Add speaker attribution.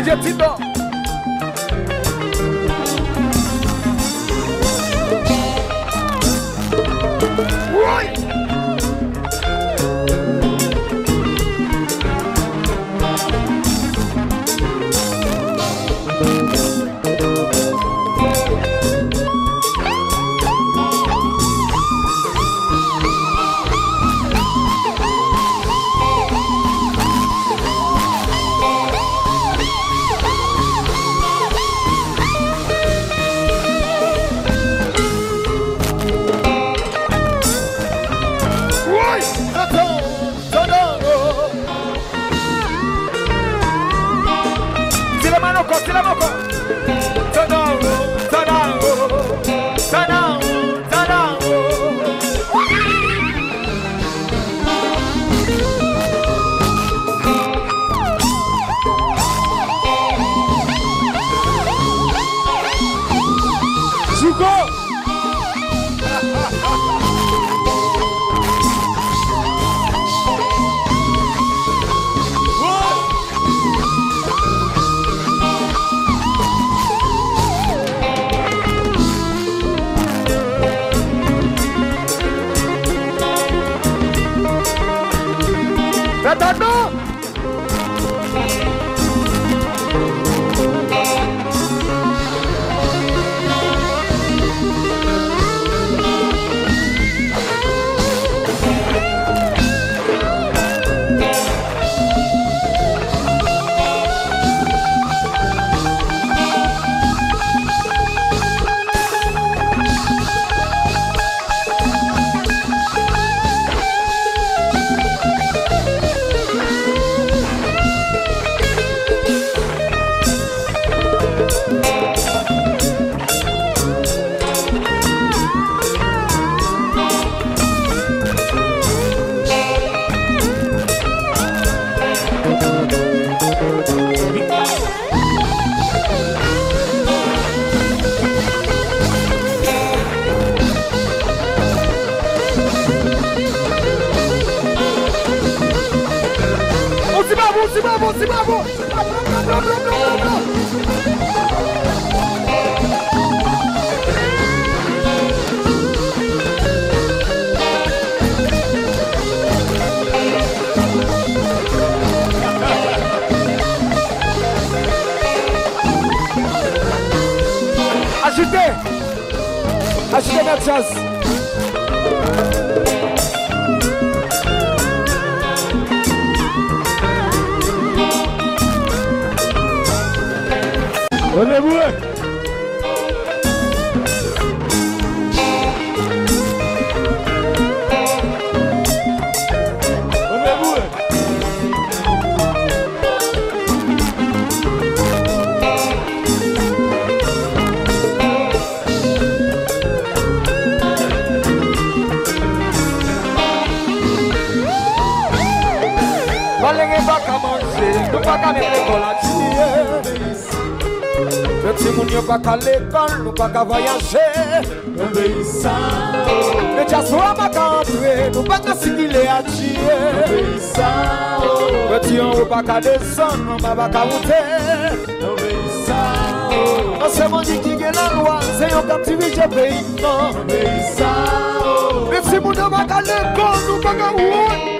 Speaker 1: DJ Tito. Ouais.
Speaker 2: Ajoutez notre jazz. Levez-vous.
Speaker 1: Si moun yo pa ka l'école, nou pa ka voyager. Le diaspora pa ka entrer, nou pa ka simile à tirer. Petit on ou pa ka descendre, on pa ka monter. On se mandi qui gagne la loi, c'est yon captivité pays non. Mais si moun yo pa ka l'école, nou pa ka ouer.